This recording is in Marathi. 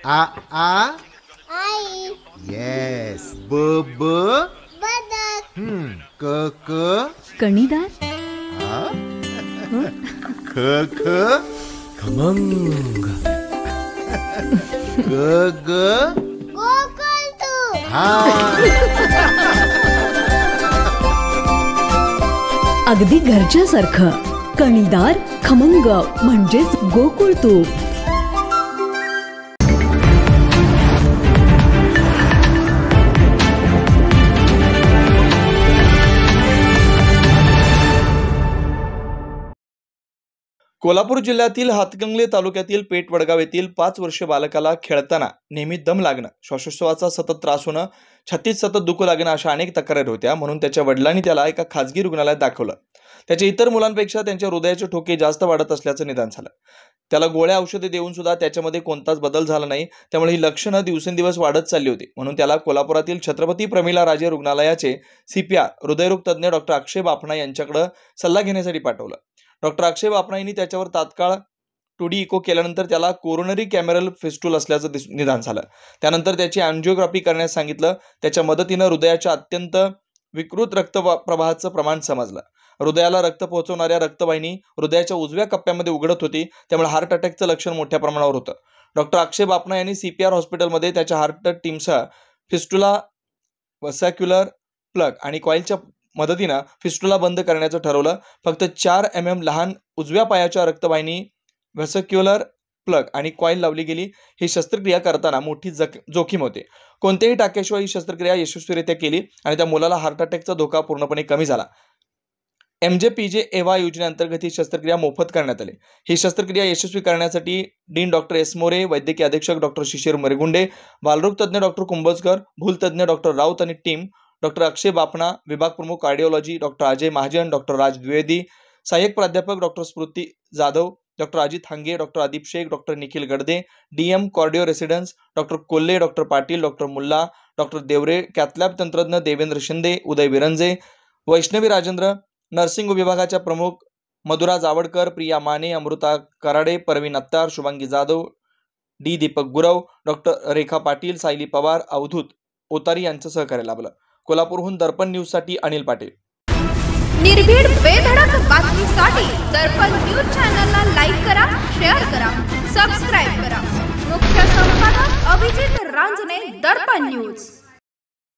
आ आई. येस. ब ब बदक. क क कणीदार. ख ख खमंग. ग ग गोकुळतू. हा. अगदी घरच्यासारखं. कणीदार खमंग म्हणजेच गोकुळ तूप. कोल्हापूर जिल्ह्यातील हातकणंगले तालुक्यातील पेठ वडगाव येथील 5 वर्षीय बालकाला खेळताना नेहमी दम लागणं, श्वासोच्छवासाचा सतत त्रास होणं, छातीत सतत दुखू लागणं अशा अनेक तक्रारी होत्या. म्हणून त्याच्या वडिलांनी त्याला एका खासगी रुग्णालयात दाखवलं. त्याच्या इतर मुलांपेक्षा त्यांच्या हृदयाचे ठोके जास्त वाढत असल्याचं निदान झालं. त्याला गोळ्या औषधे देऊन सुद्धा त्याच्यामध्ये कोणताच बदल झाला नाही. त्यामुळे ही लक्षणं दिवसेंदिवस वाढत चालली होती. म्हणून त्याला कोल्हापुरातील छत्रपती प्रमिला राजे रुग्णालयाचे CPR हृदयरोग तज्ज्ञ डॉक्टर अक्षय बापणा यांच्याकडे सल्ला घेण्यासाठी पाठवलं. डॉक्टर अक्षय बापणा यांनी त्याच्यावर तात्काळ 2D इको केल्यानंतर त्याला कोरोनरी कॅमेरल फिस्टूल असल्याचं निदान झालं. त्यानंतर त्याची अँजिओग्राफी करण्यास सांगितलं. त्याच्या मदतीनं हृदयाच्या अत्यंत विकृत रक्तप्रवाहाचं प्रमाण समजलं. हृदयाला रक्त पोहोचवणाऱ्या रक्तवाहिनी हृदयाच्या उजव्या कप्प्यामध्ये उघडत होती. त्यामुळे हार्ट अटॅकचं लक्षण मोठ्या प्रमाणावर होतं. डॉक्टर अक्षय बापणा यांनी CPR हॉस्पिटलमध्ये त्याच्या हार्ट टीमसह फिस्टुला, व्हॅस्क्युलर प्लग आणि कॉइलच्या मदतीनं फिस्टुला बंद करण्याचं ठरवलं. फक्त 4 mm लहान उजव्या पायाच्या रक्तवाहिनी, व्हॅस्क्युलर प्लग आणि कॉइल लावली गेली. ही शस्त्रक्रिया करताना मोठी जोखीम होते. कोणत्याही टाक्याशिवाय ही शस्त्रक्रिया यशस्वीरित्या केली आणि त्या मुलाला हार्ट अटॅकचा धोका पूर्णपणे कमी झाला. MJPJ-AVA योजनेअंतर्गत ही शस्त्रक्रिया मोफत करण्यात आली. ही शस्त्रक्रिया यशस्वी करण्यासाठी डीन डॉक्टर S. मोरे, वैद्यकीय अधीक्षक डॉक्टर शिशिर मरगुंडे, बालरोग तज्ज्ञ डॉक्टर कुंभजकर, भूलतज्ज्ञ डॉक्टर राऊत आणि टीम, डॉक्टर अक्षय बापणा, विभाग प्रमुख cardiology doctor Ajay Mahajan, doctor Raj Dwivedi, सहाय्यक प्राध्यापक doctor Smruti Jadhav, doctor Ajit Hange, doctor Aadip Shaikh, doctor Nikhil Gadade, DM cardio residents doctor Kolhe, doctor Patil, doctor Mulla, doctor Deore, cath lab तंत्रज्ञ देवेंद्र शिंदे, उदय विरंजे, वैष्णवी राजेंद्र, नर्सिंग विभागाच्या प्रमुख मधुरा जावडकर, प्रिया माने, अमृता कराडे, परवीन अत्तार, शुभांगी जाधव, D. दीपक गुरव, डॉक्टर रेखा पाटील, सायली पवार, अवधूत ओतारी यांचं सहकार्य लाभलं. कोल्हापूरहून दर्पण न्यूजसाठी अनिल पाटील. निर्भीड बेधडक बातमीसाठी दर्पण न्यूज चॅनलला लाईक करा, शेअर करा, सबस्क्राईब करा. मुख्य संपादक अभिजित रांजणे, दर्पण न्यूज.